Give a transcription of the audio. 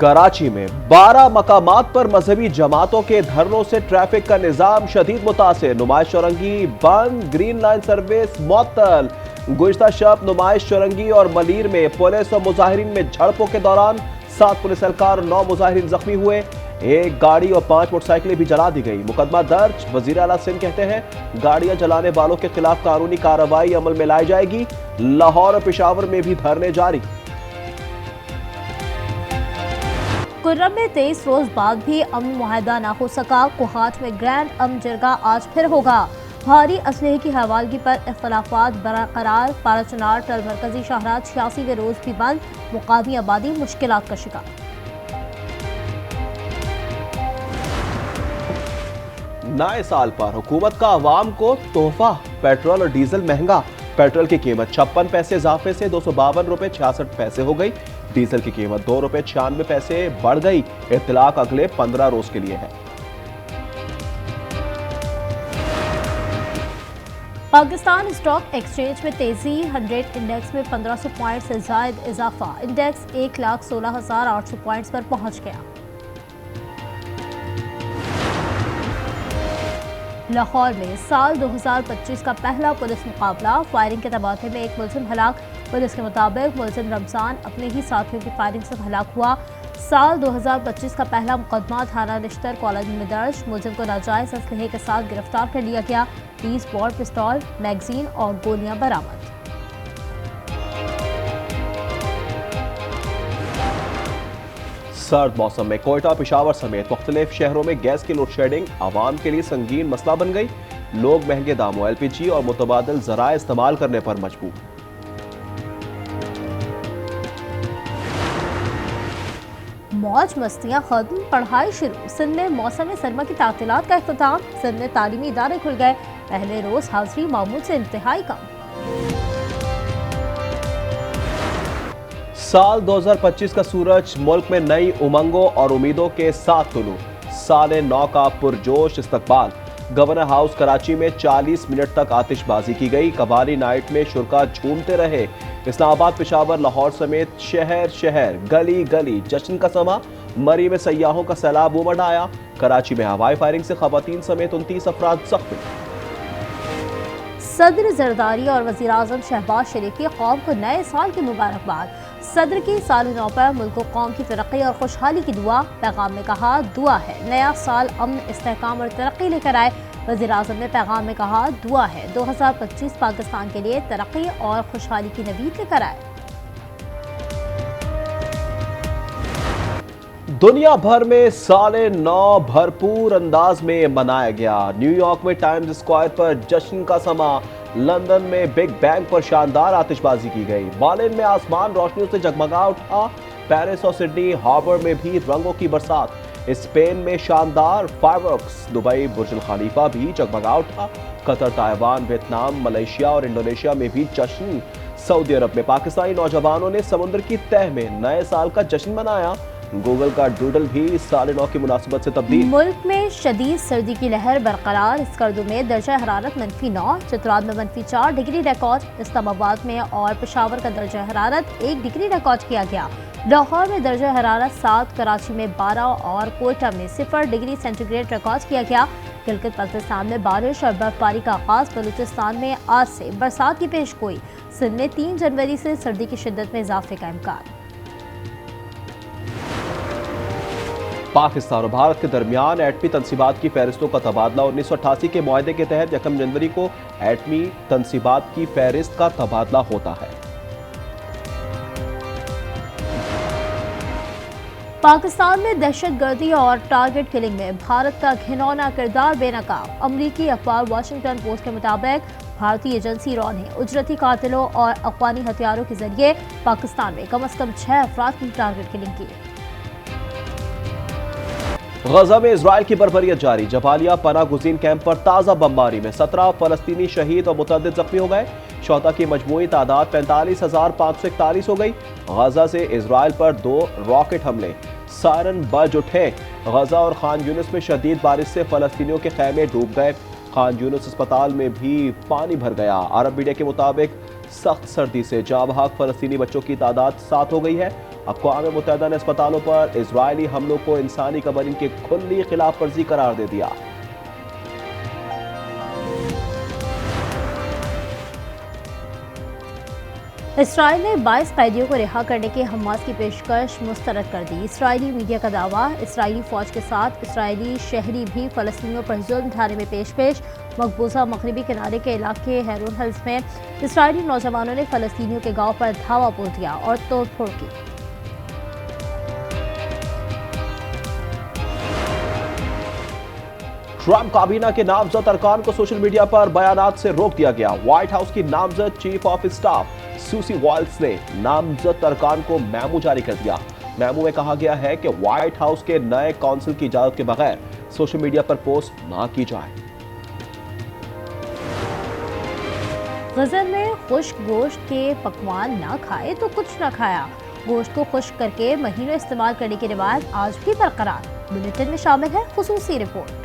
कराची में 12 मकामात पर मजहबी जमातों के धरनों से ट्रैफिक का निजाम शदीद मुतासिर। नुमाइश चौरंगी बंद, ग्रीन लाइन सर्विस मुअत्तल। गुज़िश्ता शब नुमाइश चौरंगी और मलीर में पुलिस और मुजाहिरीन में झड़पों के दौरान 7 पुलिस एहलकार और 9 मुजाहिरीन जख्मी हुए। एक गाड़ी और 5 मोटरसाइकिलें भी जला दी गई। मुकदमा दर्ज। वजीर आला सिंध कहते हैं गाड़ियां जलाने वालों के खिलाफ कानूनी कार्रवाई अमल में लाई जाएगी। लाहौर और पेशावर में भी धरने जारी। कुर्रम में 23 रोज बाद भी अमन मुआहदा न हो सका। कोहाट में ग्रैंड अमन जरगा आज फिर होगा। भारी असलहे की हवालगी पर इख्तलाफात बरकरार। पाराचनार टल मरकजी शाहराह 86वें रोज भी बंद। मुकामी आबादी मुश्किलात का शिकार। नए साल पर हुकूमत का अवाम को तोहफा। पेट्रोल और डीजल महंगा। पेट्रोल की कीमत 56 पैसे इजाफे से 252 रुपए 66 पैसे हो गई। डीजल की कीमत 2 रुपए 96 पैसे बढ़ गई। इत्तलाक अगले 15 रोज के लिए है। पाकिस्तान स्टॉक एक्सचेंज में तेजी। 100 इंडेक्स में 1500 पॉइंट से जायद इजाफा। इंडेक्स 1,16,800 पॉइंट्स पर पहुंच गया। लाहौर में साल 2025 का पहला पुलिस मुकाबला। फायरिंग के तबादले में एक मुलजिम हलाक। पुलिस के मुताबिक मुलजिम रमजान अपने ही साथियों की फायरिंग से हलाक हुआ। साल 2025 का पहला मुकदमा थाना निश्तर कॉलोनी में दर्ज। मुलजिम को नाजायज असलहे के साथ गिरफ्तार कर लिया गया। 30 बोर पिस्तौल, मैगजीन और गोलियां बरामद। सर्द मौसम में कोयटा, पेशावर समेत मुख्तलिफ शहरों में गैस की लोड शेडिंग आवाम के लिए संगीन मसला बन गई। लोग महंगे दामों LPG और मुतबादिल ज़राए इस्तेमाल करने पर मजबूर। मौज मस्तियां खत्म, पढ़ाई शुरू। सिंध में मौसम सरमा की तातीलात का इख्तिताम। सिंध में तालीमी इदारे खुल गए। पहले रोज हाजिरी मामूल से इंतहाई कम। साल 2025 का सूरज मुल्क में नई उमंगों और उम्मीदों के साथ तुलू। साल नौ का पुरजोश इस्तकबाल। गवर्नर हाउस कराची में 40 मिनट तक आतिशबाजी की गई। कबाली नाइट में शुरका झूमते रहे। इस्लामाबाद, पेशावर, लाहौर समेत शहर शहर गली गली जश्न का समा। मरी में सयाहों का सैलाब उमड़ आया। कराची में हवाई फायरिंग से खवातीन समेत 29 अफराद जख्मी। सदर जरदारी और वज़ीर आज़म शहबाज शरीफ की कौम को नए साल की मुबारकबाद। सदर की साल नौ पर मुल्क कौम की तरक्की और खुशहाली की दुआ। पैगाम में कहा दुआ है नया साल अमन, इस्तेहकाम और तरक्की लेकर आए। वज़ीर आज़म ने पैगाम में कहा दुआ है 2025 पाकिस्तान के लिए तरक्की और खुशहाली की नवीद लेकर आए। दुनिया भर में साले नौ भरपूर अंदाज में मनाया गया। न्यूयॉर्क में टाइम्स स्क्वायर पर जश्न का समा। लंदन में बिग बैंग पर शानदार आतिशबाजी की गई। बार्लिन में आसमान रोशनियों से जगमगा उठा। पेरिस और सिडनी हार्बर में भी रंगों की बरसात। स्पेन में शानदार फायरवर्क्स। दुबई बुर्ज खलीफा भी जगमगा उठा। कतर, ताइवान, वियतनाम, मलेशिया और इंडोनेशिया में भी जश्न। सऊदी अरब में पाकिस्तानी नौजवानों ने समुद्र की तह में नए साल का जश्न मनाया। गूगल का डूडल भी साल नौ की मुनासिबत से तब्दील। मुल्क में शदीद सर्दी की लहर बरकरार। स्कर्दू में दर्जा हरारत -9, चित्राल में -4 डिग्री रिकॉर्ड। इस्लामाबाद में और पेशावर का दर्जा हरारत 1 डिग्री रिकॉर्ड किया गया। लाहौर में दर्जा हरारत 7, कराची में 12 और कोयटा में 0 डिग्री सेंटीग्रेड रिकॉर्ड किया गया। गिलगित बल्तिस्तान में बारिश और बर्फबारी का आगाज। बलूचिस्तान में आज से बरसात की पेशगोई। सिंध में 3 जनवरी से सर्दी की शिद्दत में इजाफे का इम्कान। पाकिस्तान और भारत के दरमियान एटमी तनसीबात की फहरिस्तों का तबादला। 1988 के मुआहदे के तहत 1 जनवरी को एटमी तनसीबात की फहरिस्त का तबादला होता है। पाकिस्तान में दहशतगर्दी और टारगेट किलिंग में भारत का घिनौना किरदार बेनकाब। अमरीकी अखबार वाशिंगटन पोस्ट के मुताबिक भारतीय एजेंसी रॉ ने उजरती कातिलों और अफगानी हथियारों के जरिए पाकिस्तान में कम से कम 6 अफराद की टारगेट किलिंग की। गजा में इजराइल की बर्बरियत जारी। जबालिया पनाह गुज़ीन कैंप पर ताज़ा बमबारी में 17 फलस्तीनी शहीद और मुतअद्दिद जख्मी हो गए। शोहदा की मजमूई तादाद 45,541 हो गई। गजा से इजराइल पर 2 रॉकेट हमले। सायरन बज उठे। गजा और खान यूनिस में शदीद बारिश से फलस्तीनियों के खैमे डूब गए। खान यूनिस अस्पताल में भी पानी भर गया। अरब मीडिया के मुताबिक सख्त सर्दी से जाँ बहक फलस्तीनी बच्चों की तादाद 7 हो गई है। अक़वाम मुत्तहिदा ने अस्पतालों पर इजरायली हमलों को इंसानी कवानीन की खुली खिलाफ वर्जी करार दे दिया। इसराइल ने 22 कैदियों को रिहा करने की हमास की पेशकश मुस्तरद कर दी। इसराइली मीडिया का दावा, इसराइली फौज के साथ इसराइली शहरी भी फलस्तीनियों पर जुल्म ढाने में पेश। मकबूजा मगरबी किनारे के इलाके हेरून हिल्स में इसराइली नौजवानों ने फलस्तीनियों के गांव पर धावा बोल दिया और तोड़फोड़ की। ट्रंप काबीना के नामजद अरकान को सोशल मीडिया पर बयानात से रोक दिया गया। व्हाइट हाउस की नामजद chief of staff Susie Wiles ने नामजद अरकान को मेमो जारी कर दिया। मेमो में कहा गया है कि व्हाइट हाउस के नए काउंसिल की इजाजत के बगैर सोशल मीडिया पर पोस्ट ना की जाए। गजल में खुश्क गोश्त के पकवान ना खाए तो कुछ ना खाया। गोश्त को खुश्क करके महीनों इस्तेमाल करने की रिवायत आज भी बरकरार। बुलेटिन में शामिल है खुसूसी रिपोर्ट।